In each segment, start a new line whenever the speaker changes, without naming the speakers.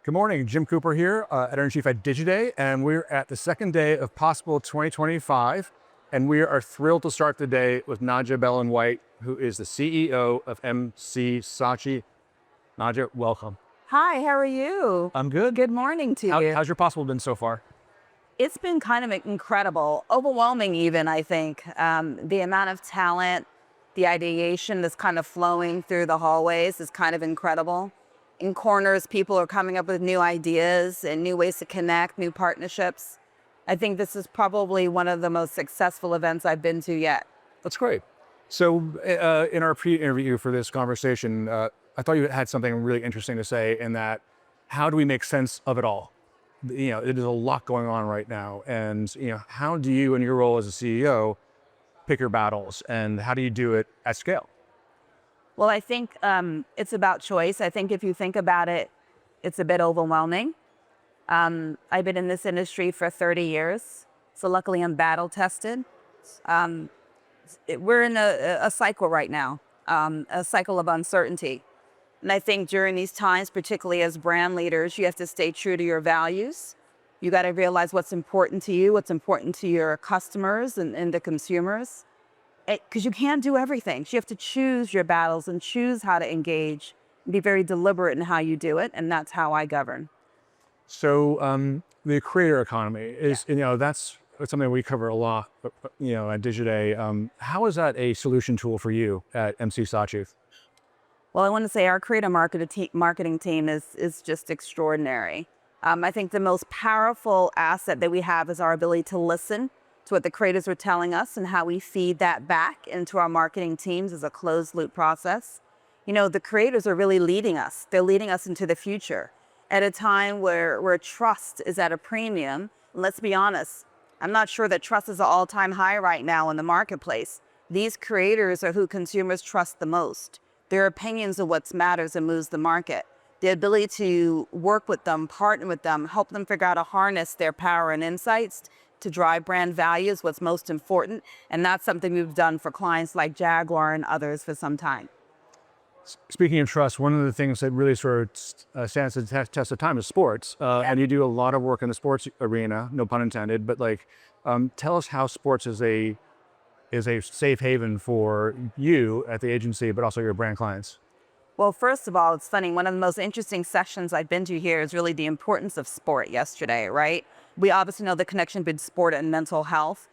Good morning, Jim Cooper here, Editor-in-Chief at Digiday, and we're at the second day of Possible 2025, and we are thrilled to start the day with Nadja Bellan-White, who is the CEO of MC Saatchi. Nadja, welcome.
Hi, how are you?
I'm good.
Good morning to you.
How's your Possible been so far?
It's been kind of incredible, overwhelming even, I think. The amount of talent, the ideation that's kind of flowing through the hallways is kind of incredible. In corners, people are coming up with new ideas and new ways to connect, new partnerships. I think this is probably one of the most successful events I've been to yet.
That's great. So in our pre-interview for this conversation, I thought you had something really interesting to say in that, how do we make sense of it all? You know, there's a lot going on right now. And, how do you, in your role as a CEO, pick your battles, and how do you do it at scale?
Well, I think it's about choice. I think if you think about it, it's a bit overwhelming. I've been in this industry for 30 years, so luckily I'm battle tested. We're in a cycle right now, a cycle of uncertainty. And I think during these times, particularly as brand leaders, you have to stay true to your values. You got to realize what's important to you, what's important to your customers and the consumers. Because you can't do everything. So you have to choose your battles and choose how to engage and be very deliberate in how you do it. And that's how I govern.
So the creator economy is, that's something we cover a lot, at Digiday. How is that a solution tool for you at MC Saatchi?
Well, I want to say our creative marketing team is just extraordinary. I think the most powerful asset that we have is our ability to listen to what the creators are telling us and how we feed that back into our marketing teams as a closed loop process. The creators are really leading us. They're leading us into the future at a time where trust is at a premium. And let's be honest, I'm not sure that trust is an all-time high right now in the marketplace. These creators are who consumers trust the most. Their opinions of what matters and moves the market. The ability to work with them, partner with them, help them figure out how to harness their power and insights to drive brand value is what's most important. And that's something we've done for clients like Jaguar and others for some time.
Speaking of trust, one of the things that really sort of stands the test of time is sports. And you do a lot of work in the sports arena, no pun intended, but tell us how sports is a safe haven for you at the agency, but also your brand clients.
Well, first of all, it's funny. One of the most interesting sessions I've been to here is really the importance of sport yesterday, right? We obviously know the connection between sport and mental health.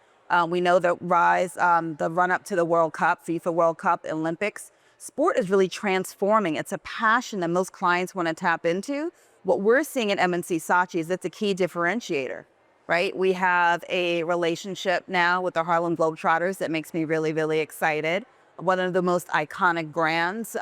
We know the run up to the World Cup, FIFA World Cup, Olympics. Sport is really transforming. It's a passion that most clients want to tap into. What we're seeing at M&C Saatchi is it's a key differentiator, right? We have a relationship now with the Harlem Globetrotters that makes me really, really excited. One of the most iconic brands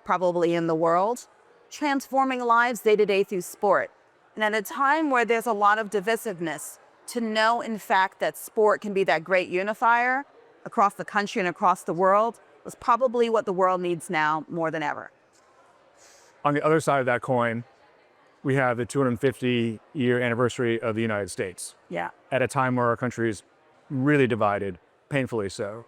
probably in the world, transforming lives day to day through sport. And at a time where there's a lot of divisiveness, to know in fact that sport can be that great unifier across the country and across the world was probably what the world needs now more than ever.
On the other side of that coin, we have the 250-year anniversary of the United States.
Yeah.
At a time where our country is really divided, painfully so.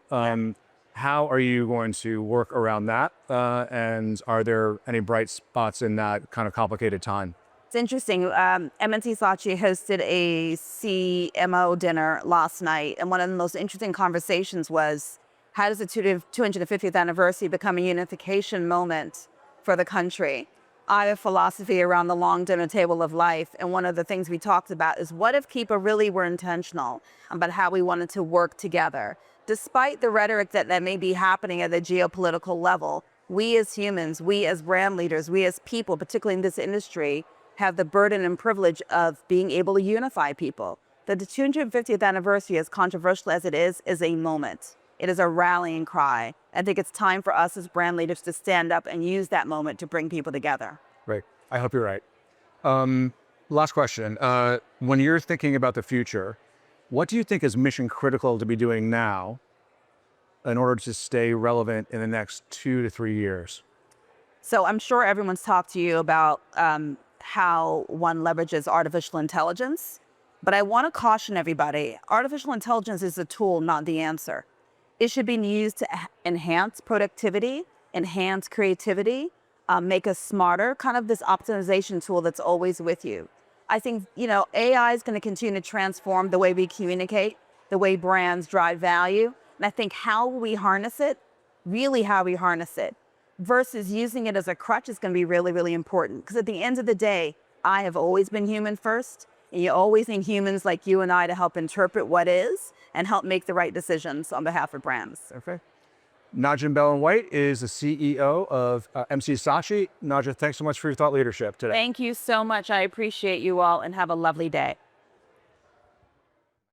How are you going to work around that? And are there any bright spots in that kind of complicated time?
It's interesting. M&T Saatchi hosted a CMO dinner last night. And one of the most interesting conversations was, how does the 250th anniversary become a unification moment for the country? I have a philosophy around the long dinner table of life. And one of the things we talked about is, what if people really were intentional about how we wanted to work together? Despite the rhetoric that may be happening at the geopolitical level, we as humans, we as brand leaders, we as people, particularly in this industry, have the burden and privilege of being able to unify people. That the 250th anniversary, as controversial as it is a moment. It is a rallying cry. I think it's time for us as brand leaders to stand up and use that moment to bring people together.
Right. I hope you're right. Last question. When you're thinking about the future, what do you think is mission critical to be doing now in order to stay relevant in the next 2 to 3 years?
So I'm sure everyone's talked to you about how one leverages artificial intelligence, but I want to caution everybody, artificial intelligence is a tool, not the answer. It should be used to enhance productivity, enhance creativity, make us smarter, kind of this optimization tool that's always with you. I think, AI is going to continue to transform the way we communicate, the way brands drive value. And I think how we harness it, really how we harness it, versus using it as a crutch is going to be really, really important. Because at the end of the day, I have always been human first. And you always need humans like you and I to help interpret what is and help make the right decisions on behalf of brands.
Okay. Nadja Bellan-White is the CEO of MC Saatchi. Nadja, thanks so much for your thought leadership today.
Thank you so much. I appreciate you all and have a lovely day.